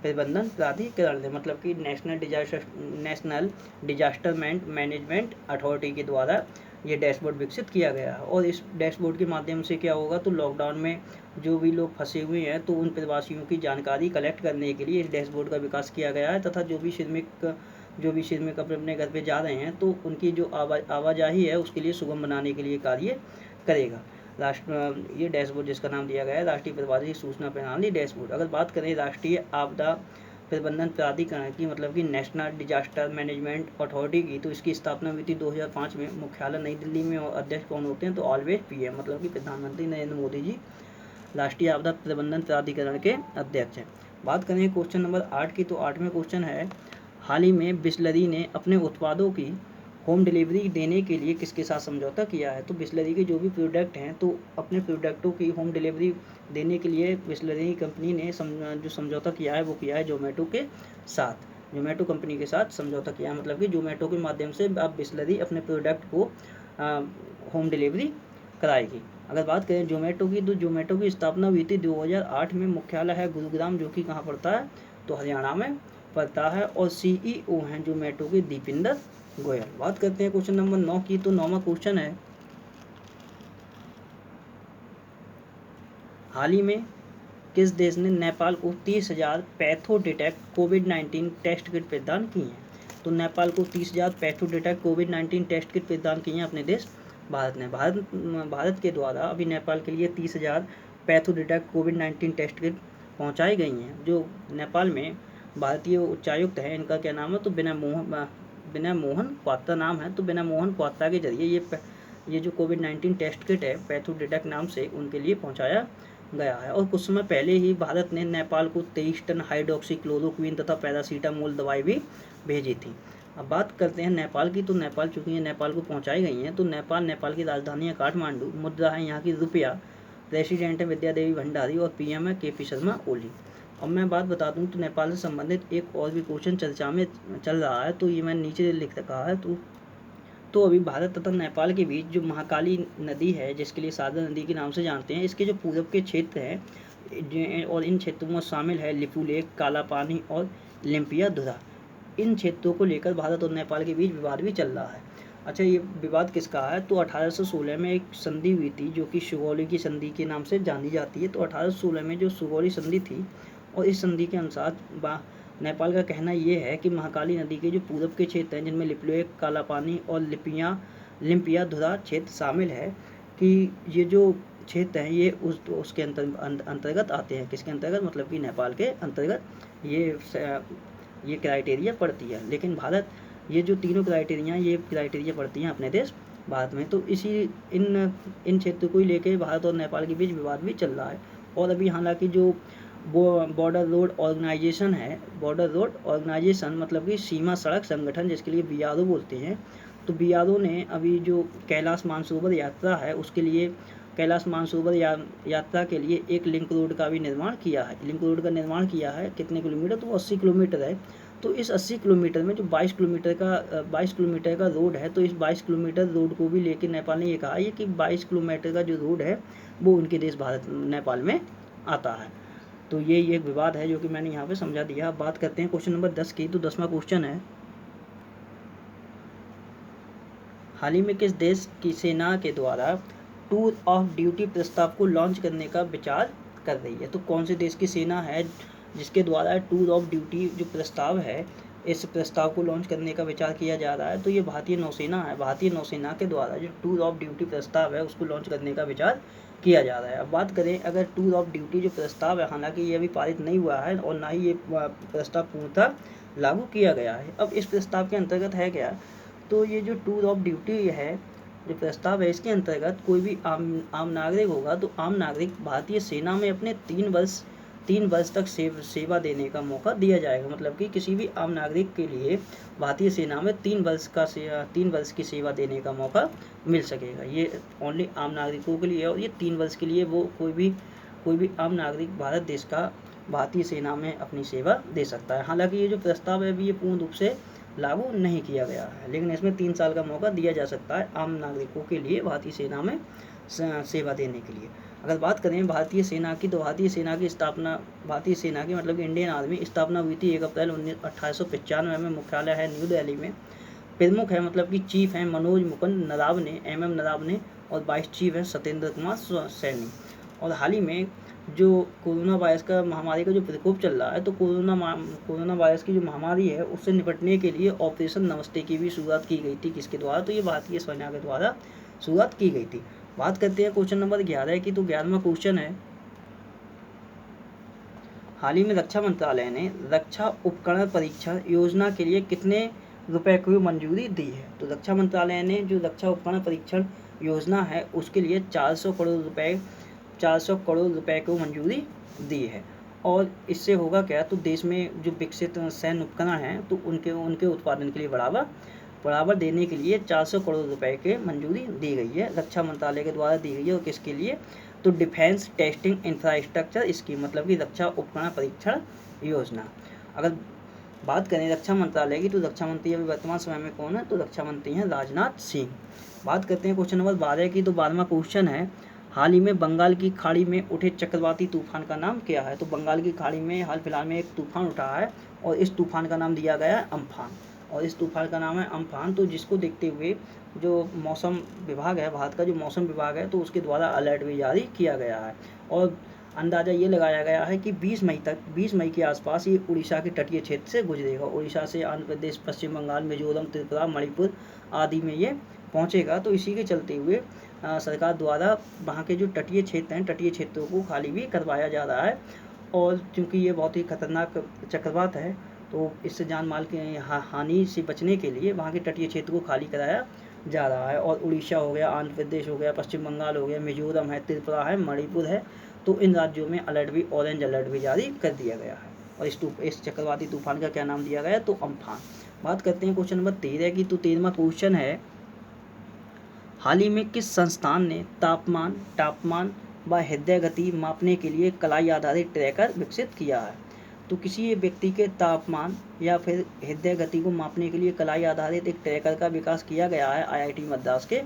प्रबंधन प्राधिकरण ने, मतलब कि नेशनल डिजास्टर मैनेजमेंट अथॉरिटी के द्वारा ये डैशबोर्ड विकसित किया गया है। और इस डैशबोर्ड के माध्यम से क्या होगा? तो लॉकडाउन में जो भी लोग फंसे हुए हैं तो उन प्रवासियों की जानकारी कलेक्ट करने के लिए इस डैशबोर्ड का विकास किया गया है, तथा जो भी श्रमिक अपने घर पे जा रहे हैं तो उनकी जो आवाजाही है उसके लिए सुगम बनाने के लिए कार्य करेगा। ये डैशबोर्ड जिसका नाम दिया गया है राष्ट्रीय प्रवासी सूचना प्रणाली डैशबोर्ड। अगर बात करें राष्ट्रीय आपदा प्रबंधन प्राधिकरण की, मतलब कि नेशनल डिजास्टर मैनेजमेंट अथॉरिटी की, तो इसकी स्थापना हुई थी 2005 में। मुख्यालय नई दिल्ली में। और अध्यक्ष कौन होते हैं? तो ऑलवेज पीएम, मतलब कि प्रधानमंत्री नरेंद्र मोदी जी राष्ट्रीय आपदा प्रबंधन प्राधिकरण के अध्यक्ष हैं। बात करें क्वेश्चन नंबर 8 की। तो 8वें क्वेश्चन है, हाल ही में बिसलेरी ने अपने उत्पादों की होम डिलीवरी देने के लिए किसके साथ समझौता किया है? तो बिसलेरी के जो भी प्रोडक्ट हैं तो अपने प्रोडक्टों की होम डिलीवरी देने के लिए बिसलेरी कंपनी ने जो समझौता किया है वो किया है जोमेटो के साथ। जोमेटो कंपनी के साथ समझौता किया है, मतलब कि जोमेटो के माध्यम से आप बिसलेरी अपने प्रोडक्ट को होम डिलीवरी कराएगी। अगर बात करें जोमेटो की, तो जोमेटो की स्थापना हुई थी 2008 में। मुख्यालय है गुरुग्राम, जो कि कहाँ पड़ता है? तो हरियाणा में पड़ता है। और CEO हैं जोमेटो के दीपिंदर गोयल। बात करते हैं क्वेश्चन नंबर 9 की, तो 9वां क्वेश्चन है, हाल ही में किस देश ने नेपाल को 30,000 पैथो डिटेक्ट कोविड-19 टेस्ट किट प्रदान की हैं? तो नेपाल को 30,000 पैथो डिटेक्ट कोविड-19 टेस्ट किट प्रदान की हैं अपने देश भारत ने। भारत के द्वारा अभी नेपाल के लिए 30,000 पैथो डिटेक्ट कोविड-19 टेस्ट किट पहुंचाई गई हैं। जो नेपाल में भारतीय उच्चायुक्त है, इनका क्या नाम है? तो विनय मोहन क्वात्ता नाम है। तो विनय मोहन क्वात्ता के जरिए ये जो कोविड-19 टेस्ट किट है पैथो डिटेक्ट नाम से उनके लिए पहुँचाया गया है। और कुछ समय पहले ही भारत ने नेपाल को 23 टन हाइड्रोक्सी क्लोरोक्वीन तथा पैरासीटामोल दवाई भी भेजी थी। अब बात करते हैं नेपाल की, तो नेपाल, चूँकि ये नेपाल को पहुंचाई गई हैं, तो नेपाल की राजधानी है काठमांडू, मुद्रा है यहाँ की रुपया, प्रेसिडेंट है विद्या देवी भंडारी और PM है KP शर्मा ओली। अब मैं बात बता दूं तो नेपाल से संबंधित एक और भी क्वेश्चन चर्चा में चल रहा है, तो ये मैंने नीचे लिख रखा है। तो अभी भारत तथा नेपाल के बीच जो महाकाली नदी है, जिसके लिए सागर नदी के नाम से जानते हैं, इसके जो पूरब के क्षेत्र हैं और इन क्षेत्रों में शामिल है लिपुलेख, काला पानी और लिम्पियाधुरा। इन क्षेत्रों को लेकर भारत और नेपाल के बीच विवाद भी चल रहा है। अच्छा, ये विवाद किसका है? तो 1816 में एक संधि हुई थी जो कि सुगौली की संधि के नाम से जानी जाती है। तो 1816 में जो सुगौली संधि थी, और इस संधि के अनुसार नेपाल का कहना ये है कि महाकाली नदी के जो पूरब के क्षेत्र हैं, जिनमें लिपुलेख, काला पानी और लिम्पियाधुरा क्षेत्र शामिल है, कि ये जो क्षेत्र हैं ये उसके अंतर्गत आते हैं। किसके अंतर्गत? मतलब कि नेपाल के अंतर्गत ये क्राइटेरिया पड़ती है। लेकिन भारत, ये जो तीनों क्राइटेरिया पड़ती हैं अपने देश भारत में। तो इन क्षेत्रों को लेकर भारत और नेपाल के बीच विवाद भी चल रहा है। और अभी हालांकि जो बॉर्डर रोड ऑर्गेनाइजेशन मतलब कि सीमा सड़क संगठन, जिसके लिए BRO बोलते हैं, तो BRO ने अभी जो कैलाश मानसरोवर यात्रा है उसके लिए, कैलाश मानसरोवर यात्रा के लिए एक लिंक रोड का भी निर्माण किया है। लिंक रोड का निर्माण किया है कितने किलोमीटर? तो 80 किलोमीटर है। तो इस 80 किलोमीटर में जो 22 किलोमीटर का रोड है, तो इस 22 किलोमीटर रोड को भी लेकर नेपाल ने ये कहा है कि 22 किलोमीटर का जो रोड है वो उनके देश नेपाल में आता है। तो ये एक विवाद है जो कि मैंने यहाँ पे समझा दिया। अब बात करते हैं क्वेश्चन नंबर 10 की, तो 10वां क्वेश्चन है, हाल ही में किस देश की सेना के द्वारा टूर ऑफ ड्यूटी प्रस्ताव को लॉन्च करने का विचार कर रही है? तो कौन से देश की सेना है जिसके द्वारा टूर ऑफ ड्यूटी जो प्रस्ताव है, इस प्रस्ताव को लॉन्च करने का विचार किया जा रहा है? तो ये भारतीय नौसेना है। भारतीय नौसेना के द्वारा जो टूर ऑफ ड्यूटी प्रस्ताव है उसको लॉन्च करने का विचार किया जा रहा है। अब बात करें अगर टूर ऑफ ड्यूटी जो प्रस्ताव है, हालांकि ये अभी पारित नहीं हुआ है और ना ही ये प्रस्ताव पूर्णतः लागू किया गया है। अब इस प्रस्ताव के अंतर्गत है क्या? तो ये जो टूर ऑफ ड्यूटी है जो प्रस्ताव है, इसके अंतर्गत कोई भी आम नागरिक होगा, तो आम नागरिक भारतीय सेना में अपने 3 वर्ष तक सेवा देने का मौका दिया जाएगा। मतलब कि किसी भी आम नागरिक के लिए भारतीय सेना में 3 वर्ष की सेवा देने का मौका मिल सकेगा। ये ओनली आम नागरिकों के लिए है, और ये 3 वर्ष के लिए वो कोई भी आम नागरिक भारत देश का भारतीय सेना में अपनी सेवा दे सकता है। हालांकि ये जो प्रस्ताव है अभी ये पूर्ण रूप से लागू नहीं किया गया है, लेकिन इसमें 3 साल का मौका दिया जा सकता है आम नागरिकों के लिए भारतीय सेना में सेवा देने के लिए। अगर बात करें भारतीय सेना की, तो भारतीय सेना की मतलब इंडियन आर्मी स्थापना हुई थी 1 अप्रैल 1895 में। मुख्यालय है न्यू दिल्ली में। प्रमुख है मतलब कि चीफ हैं मनोज मुकुंद नरावने, MM नरावने, और वाइस चीफ है सत्येंद्र कुमार सैनी। और हाल ही में जो कोरोना वायरस का महामारी का जो प्रकोप चल रहा है, तो कोरोना वायरस की जो महामारी है उससे निपटने के लिए ऑपरेशन नमस्ते की भी शुरुआत की गई थी। किसके द्वारा? तो ये भारतीय सेना के द्वारा शुरुआत की गई थी। बात करते हैं क्वेश्चन नंबर 11 की, तो 11वां क्वेश्चन है, हाल ही में रक्षा मंत्रालय ने रक्षा उपकरण परीक्षण योजना के लिए कितने रुपए को मंजूरी दी है? तो रक्षा मंत्रालय ने जो रक्षा उपकरण परीक्षण योजना है उसके लिए 400 करोड़ रुपए को मंजूरी दी है। और इससे होगा क्या, तो देश में जो विकसित सैन्य उपकरण हैं तो उनके उत्पादन के लिए बढ़ावा देने के लिए 400 करोड़ रुपए के मंजूरी दी गई है, रक्षा मंत्रालय के द्वारा दी गई है। और किसके लिए, तो डिफेंस टेस्टिंग इंफ्रास्ट्रक्चर स्कीम, मतलब कि रक्षा उपकरण परीक्षण योजना। अगर बात करें रक्षा मंत्रालय की, तो रक्षा मंत्री अभी वर्तमान समय में कौन है, तो रक्षा मंत्री हैं राजनाथ सिंह। बात करते हैं क्वेश्चन नंबर 12 की, तो 12वां क्वेश्चन है, हाल ही में बंगाल की खाड़ी में उठे चक्रवाती तूफान का नाम क्या है। तो बंगाल की खाड़ी में हाल फिलहाल में एक तूफान उठा है और इस तूफान का नाम दिया गया है अम्फान, और इस तूफान का नाम है अम्फान। तो जिसको देखते हुए जो मौसम विभाग है, भारत का जो मौसम विभाग है, तो उसके द्वारा अलर्ट भी जारी किया गया है। और अंदाज़ा ये लगाया गया है कि 20 मई के आसपास ये उड़ीसा के तटीय क्षेत्र से गुजरेगा। उड़ीसा से आंध्र प्रदेश, पश्चिम बंगाल, मिजोरम, त्रिपुरा, मणिपुर आदि में ये पहुंचेगा। तो इसी के चलते हुए सरकार द्वारा वहाँ के जो तटीय क्षेत्र हैं, तटीय क्षेत्रों को खाली भी करवाया जा रहा है। और चूँकि ये बहुत ही खतरनाक चक्रवात है, तो इससे जान माल की हानि से बचने के लिए वहाँ के तटीय क्षेत्र को खाली कराया जा रहा है। और उड़ीसा हो गया, आंध्र प्रदेश हो गया, पश्चिम बंगाल हो गया, मिजोरम है, त्रिपुरा है, मणिपुर है, तो इन राज्यों में ऑरेंज अलर्ट भी जारी कर दिया गया है। और इस चक्रवाती तूफान का क्या नाम दिया गया है, तो अम्फान। बात करते हैं क्वेश्चन नंबर 13 की, तो 13वां क्वेश्चन है, हाल ही में किस संस्थान ने तापमान व हृदय गति मापने के लिए कलाई आधारित ट्रैकर विकसित किया है। तो किसी व्यक्ति के तापमान या फिर हृदय गति को मापने के लिए कलाई आधारित एक ट्रैकर का विकास किया गया है IIT मद्रास के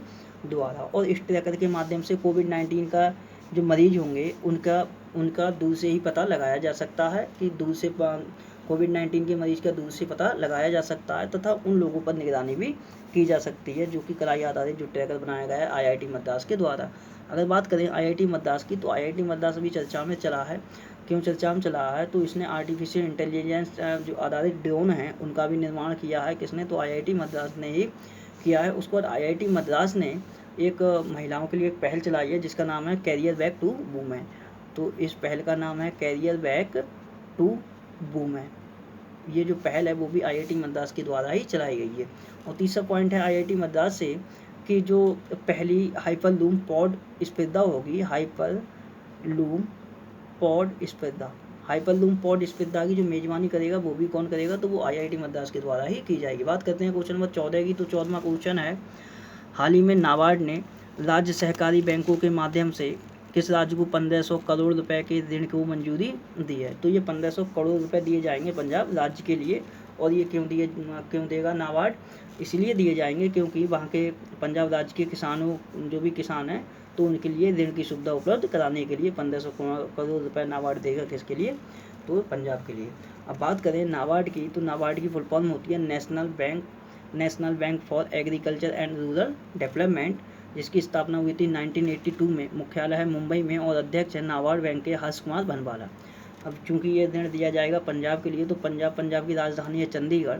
द्वारा। और इस ट्रैकर के माध्यम से कोविड-19 का जो मरीज होंगे उनका दूर से ही पता लगाया जा सकता है, कि कोविड-19 के मरीज का दूर से पता लगाया जा सकता है, तथा उन लोगों पर निगरानी भी की जा सकती है, जो कि कलाई आधारित जो ट्रैकर बनाया गया है IIT मद्रास के द्वारा। अगर बात करें IIT मद्रास की, तो IIT मद्रास अभी चर्चा में चला है। क्यों चर्चा में चला है, तो इसने आर्टिफिशियल इंटेलिजेंस जो आधारित ड्रोन हैं उनका भी निर्माण किया है। किसने, तो IIT मद्रास ने ही किया है। उसके बाद IIT मद्रास ने एक महिलाओं के लिए एक पहल चलाई है जिसका नाम है कैरियर बैक टू वुमेन। तो इस पहल का नाम है कैरियर बैक टू वुमेन। ये जो पहल है वो भी IIT मद्रास के द्वारा ही चलाई गई है। और तीसरा पॉइंट है IIT मद्रास से कि जो पहली हाइपरलूम पॉड स्पर्धा होगी, हाइपरलूम पॉड स्पर्धा की जो मेजबानी करेगा वो भी कौन करेगा, तो वो IIT मद्रास के द्वारा ही की जाएगी। बात करते हैं क्वेश्चन नंबर 14 की, तो 14वां क्वेश्चन है, हाल ही में नाबार्ड ने राज्य सहकारी बैंकों के माध्यम से किस राज्य को 1500 करोड़ रुपए के ऋण को मंजूरी दी है। तो ये 1500 करोड़ रुपए दिए जाएंगे पंजाब राज्य के लिए। और ये क्यों देगा नाबार्ड, इसलिए दिए जाएंगे क्योंकि वहाँ के पंजाब राज्य के किसानों, जो भी किसान हैं, तो उनके लिए ऋण की सुविधा उपलब्ध कराने के लिए 1500 करोड़ रुपए नाबार्ड देगा। किसके लिए, तो पंजाब के लिए। अब बात करें नाबार्ड की, तो नाबार्ड की फुल फॉर्म होती है national bank for agriculture and rural development, जिसकी स्थापना हुई थी 1982 में। मुख्यालय है मुंबई में और अध्यक्ष है नाबार्ड बैंक के हर्ष कुमार भनवाला। अब चूंकि ये ऋण दिया जाएगा पंजाब के लिए, तो पंजाब की राजधानी है चंडीगढ़।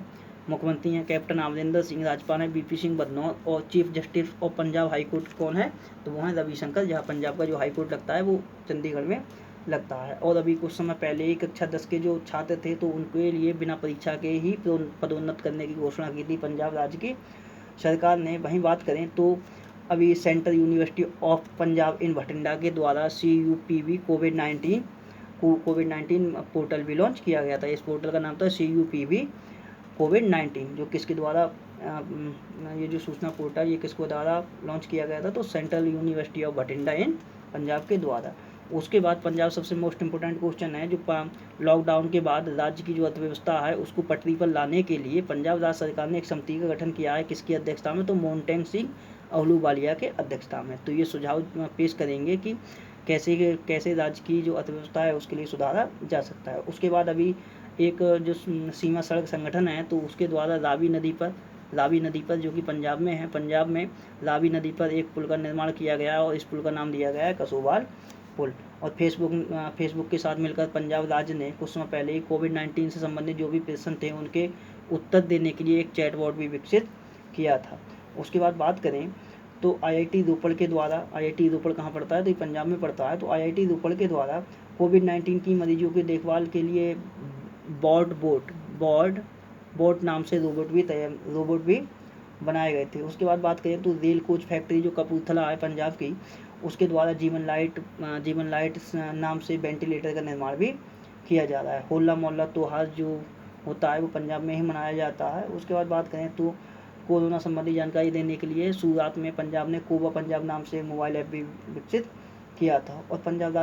मुख्यमंत्री हैं कैप्टन अमरिंदर सिंह, राज्यपाल हैं VP सिंह बदनौर, और chief justice of Punjab high court कौन है, तो वो है रविशंकर। जहाँ पंजाब का जो हाई कोर्ट लगता है वो चंडीगढ़ में लगता है। और अभी कुछ समय पहले ही कक्षा 10 के जो छात्र थे, तो उनके लिए बिना परीक्षा के ही पदोन्नत करने की घोषणा की थी पंजाब राज्य की सरकार ने। वहीं बात करें तो अभी सेंट्रल यूनिवर्सिटी ऑफ पंजाब इन भटिंडा के द्वारा CUPV कोविड-19 पोर्टल भी लॉन्च किया गया था। इस पोर्टल का नाम था CUPV कोविड-19, जो किसके द्वारा ये जो सूचना पोर्टल ये किसको द्वारा लॉन्च किया गया था, तो सेंट्रल यूनिवर्सिटी ऑफ भटिंडा इन पंजाब के द्वारा। उसके बाद पंजाब सबसे मोस्ट इम्पोर्टेंट क्वेश्चन है, जो लॉकडाउन के बाद राज्य की जो अर्थव्यवस्था है उसको पटरी पर लाने के लिए पंजाब राज्य सरकार ने एक समिति का गठन किया है। किसकी अध्यक्षता में, तो मोन्टेग सिंह अहलूवालिया के अध्यक्षता में। तो ये सुझाव पेश करेंगे कि कैसे राज्य की जो अर्थव्यवस्था है उसके लिए सुधारा जा सकता है। उसके बाद अभी एक जो सीमा सड़क संगठन है, तो उसके द्वारा रावी नदी पर जो कि पंजाब में है, पंजाब में रावी नदी पर एक पुल का निर्माण किया गया और इस पुल का नाम दिया गया है कसोवाल पुल। और फेसबुक के साथ मिलकर पंजाब राज्य ने कुछ समय पहले ही कोविड-19 से संबंधित जो भी प्रश्न थे उनके उत्तर देने के लिए एक चैटबॉट भी विकसित किया था। उसके बाद बात करें तो IIT रोपड़ के द्वारा, IIT रोपड़ कहाँ पड़ता है, तो ये पंजाब में पड़ता है। तो IIT रोपड़ के द्वारा कोविड-19 की मरीजों की देखभाल के लिए बोट नाम से रोबोट भी बनाए गए थे। उसके बाद बात करें तो रेल कोच फैक्ट्री जो कपूरथला है पंजाब की, उसके द्वारा जीवन लाइट नाम से वेंटिलेटर का निर्माण भी किया जा रहा है। होला मोहल्ला त्योहार जो होता है वो पंजाब में ही मनाया जाता है। उसके बाद बात करें तो कोरोना संबंधी जानकारी देने के लिए शुरुआत में पंजाब ने कोवा पंजाब नाम से मोबाइल ऐप भी विकसित किया था। और पंजाब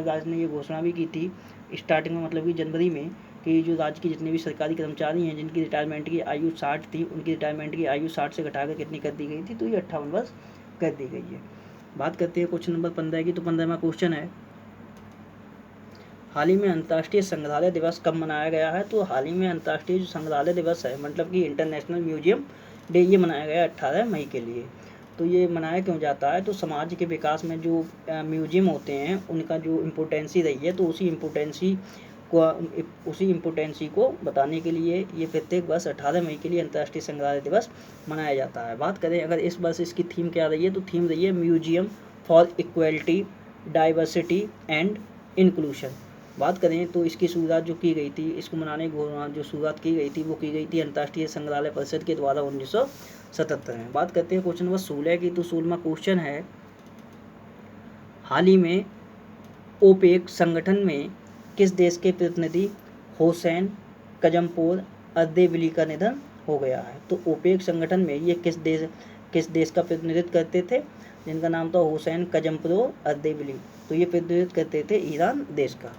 राज्य ने ये घोषणा भी की थी स्टार्टिंग में, मतलब कि जनवरी में, कि जो राज्य के जितने भी सरकारी कर्मचारी हैं जिनकी रिटायरमेंट की आयु 60 थी, उनकी रिटायरमेंट की आयु 60 से घटाकर कितनी कर दी गई थी, तो ये 58 वर्ष कर दी गई है। बात करते हैं क्वेश्चन नंबर 15 की। तो 15वां क्वेश्चन है, हाल ही में अंतर्राष्ट्रीय संग्रहालय दिवस कब मनाया गया है। तो हाल ही में अंतर्राष्ट्रीय जो संग्रहालय दिवस है, मतलब कि इंटरनेशनल म्यूजियम डे, ये मनाया गया 18 मई के लिए। तो ये मनाया क्यों जाता है, तो समाज के विकास में जो म्यूजियम होते हैं उनका जो इम्पोर्टेंसी रही है, तो उसी इम्पोर्टेंसी को बताने के लिए ये प्रत्येक वर्ष 18 मई के लिए अंतर्राष्ट्रीय संग्रहालय दिवस मनाया जाता है। बात करें अगर इस वर्ष इसकी थीम क्या रही है, तो थीम रही है museum for equality, diversity and inclusion. बात करें तो इसकी शुरुआत जो की गई थी, इसको मनाने की जो शुरुआत की गई थी वो की गई थी अंतर्राष्ट्रीय संग्रहालय परिषद के द्वारा 1977 में। बात करते हैं क्वेश्चन नंबर 16 की। तो 16वां क्वेश्चन है, हाल ही में ओपेक संगठन में किस देश के प्रतिनिधि हुसैन कजमपोर अर्देबिली का निधन हो गया है। तो ओपेक संगठन में ये किस देश का प्रतिनिधित्व करते थे, जिनका नाम था हुसैन कजमपोर अर्देबिली। तो ये प्रतिनिधित्व करते थे ईरान देश का।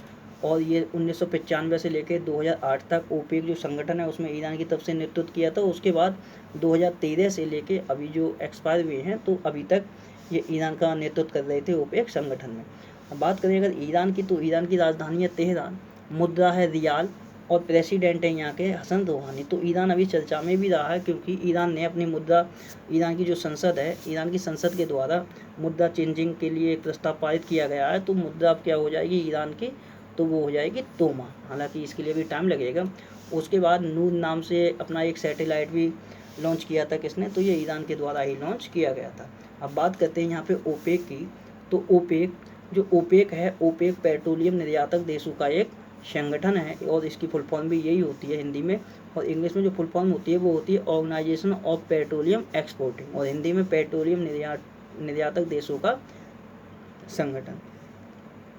और ये 1995 से लेकर 2008 तक ओपेक जो संगठन है उसमें ईरान की तरफ से नेतृत्व किया था। उसके बाद 2013 से लेकर अभी जो एक्सपायर हुए हैं, तो अभी तक ये ईरान का नेतृत्व कर रहे थे ओपेक संगठन में। अब बात करें अगर ईरान की, तो ईरान की राजधानी है तेहरान, मुद्रा है रियाल, और प्रेसिडेंट है यहाँ के हसन रूहानी। तो ईरान अभी चर्चा में भी रहा है, क्योंकि ईरान ने अपनी मुद्रा, ईरान की जो संसद है, ईरान की संसद के द्वारा मुद्रा चेंजिंग के लिए एक प्रस्ताव पारित किया गया है। तो मुद्रा अब क्या हो जाएगी ईरान की, तो वो हो जाएगी तोमा। हालांकि इसके लिए भी टाइम लगेगा। उसके बाद नूर नाम से अपना एक सैटेलाइट भी लॉन्च किया था किसने, तो ये ईरान के द्वारा ही लॉन्च किया गया था। अब बात करते हैं यहाँ पे ओपेक की। तो ओपेक है, ओपेक पेट्रोलियम निर्यातक देशों का एक संगठन है, और इसकी फुल फॉर्म भी यही होती है हिंदी में। और इंग्लिश में जो फुल फॉर्म होती है वो होती है ऑर्गेनाइजेशन ऑफ पेट्रोलियम एक्सपोर्टिंग, और हिंदी में पेट्रोलियम निर्यातक देशों का संगठन।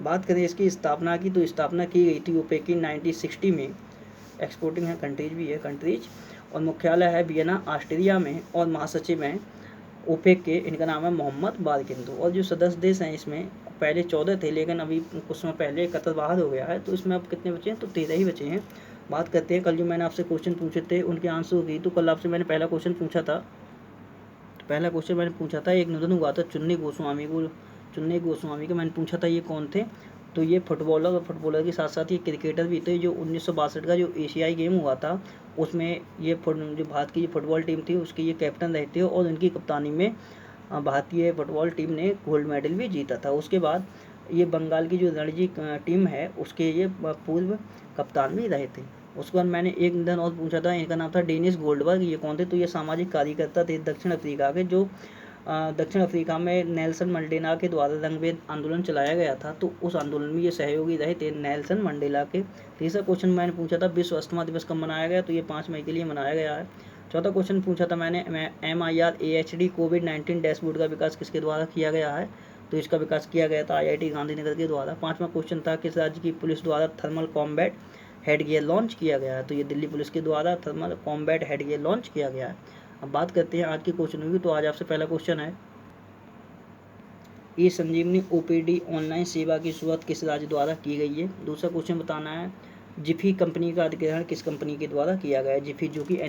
बात करें इसकी स्थापना की, तो स्थापना की गई थी ओपेक की 1960 में। एक्सपोर्टिंग है कंट्रीज भी है कंट्रीज, और मुख्यालय है वियना ऑस्ट्रिया में, और महासचिव हैं ओपेक के, इनका नाम है मोहम्मद बारकिंदो। और जो सदस्य देश हैं इसमें पहले 14 थे, लेकिन अभी कुछ समय पहले कतर बाहर हो गया है, तो इसमें अब कितने बचे हैं, तो 13 ही बचे हैं। बात करते हैं कल जो मैंने आपसे क्वेश्चन पूछे थे उनके आंसर की। तो कल आपसे मैंने पहला क्वेश्चन पूछा था, एक निधन हुआ था चुन्नी गोस्वामी का। मैंने पूछा था ये कौन थे, तो ये फुटबॉलर, और फुटबॉलर के साथ साथ ये क्रिकेटर भी थे। जो 1962 का जो एशियाई गेम हुआ था उसमें ये जो भारत की जो फुटबॉल टीम थी उसके ये कैप्टन रहे थे, और उनकी कप्तानी में भारतीय फुटबॉल टीम ने गोल्ड मेडल भी जीता था। उसके बाद ये बंगाल की जो रणजी टीम है उसके ये पूर्व कप्तान भी रहे थे। उसके बाद मैंने एक निधन और पूछा था, इनका नाम था डेनिस गोल्डबर्ग। ये कौन थे, तो ये सामाजिक कार्यकर्ता थे दक्षिण अफ्रीका के, जो दक्षिण अफ्रीका में नेल्सन मंडेला के द्वारा रंगभेद आंदोलन चलाया गया था, तो उस आंदोलन में ये सहयोगी रहे थे नेल्सन मंडेला के। तीसरा क्वेश्चन मैंने पूछा था विश्व अस्थमा दिवस कब मनाया गया, तो ये 5 मई के लिए मनाया गया है। चौथा क्वेश्चन पूछा था मैंने MIR-AHD कोविड-19 डैशबोर्ड का विकास किसके द्वारा किया गया है, तो इसका विकास किया गया था IIT गांधीनगर के द्वारा। पाँचवां क्वेश्चन था किस राज्य की पुलिस द्वारा थर्मल कॉम्बैट हेडगियर लॉन्च किया गया है, तो ये दिल्ली पुलिस के द्वारा थर्मल कॉम्बैट हेडगियर लॉन्च किया गया है। अब बात करते हैं आज के क्वेश्चन की। तो आज आपसे पहला क्वेश्चन है, ई संजीवनी OPD ऑनलाइन सेवा की शुरुआत किस राज्य द्वारा की गई है। दूसरा क्वेश्चन बताना है, जिफी कंपनी का अधिग्रहण किस कंपनी के द्वारा किया गया है, जिफी जो कि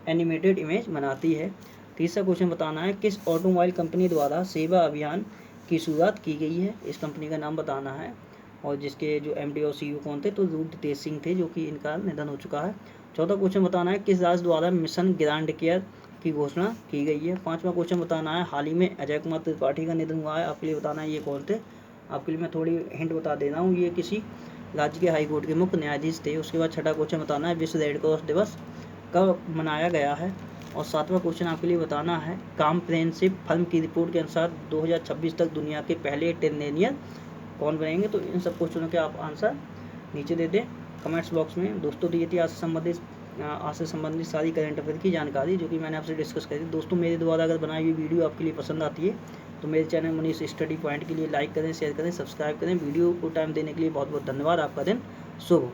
एनिमेटेड इमेज बनाती है। तीसरा क्वेश्चन बताना है, किस ऑटोमोबाइल कंपनी द्वारा सेवा अभियान की शुरुआत की गई है, इस कंपनी का नाम बताना है, और जिसके जो MD और CEO कौन थे, तो रूपतेज सिंह थे, जो कि इनका निधन हो चुका है। चौथा क्वेश्चन बताना है, किस राज्य द्वारा मिशन ग्रांड केयर की घोषणा की गई है। पांचवा क्वेश्चन बताना है, हाल ही में अजय कुमार त्रिपाठी का निधन हुआ है, आपके लिए बताना है ये कौन थे। आपके लिए मैं थोड़ी हिंट बता दे रहा हूँ, ये किसी राज्य के हाई कोर्ट के मुख्य न्यायाधीश थे। उसके बाद छठा क्वेश्चन बताना है, विश्व रेड क्रॉस दिवस कब मनाया गया है। और सातवां क्वेश्चन आपके लिए बताना है, कॉम्प्रिहेंसिव फर्म की रिपोर्ट के अनुसार 2026 तक दुनिया के पहले ट्रिलियनियर कौन बनेंगे। तो इन सब क्वेश्चनों के आप आंसर नीचे दे दें कमेंट्स बॉक्स में। दोस्तों, तो ये थी आज से संबंधित सारी करंट अफेयर की जानकारी जो कि मैंने आपसे डिस्कस करी। दोस्तों, मेरे द्वारा अगर बनाई हुई वीडियो आपके लिए पसंद आती है तो मेरे चैनल मनीष स्टडी पॉइंट के लिए लाइक करें, शेयर करें, सब्सक्राइब करें। वीडियो को टाइम देने के लिए बहुत बहुत धन्यवाद। आपका दिन शुभ हो।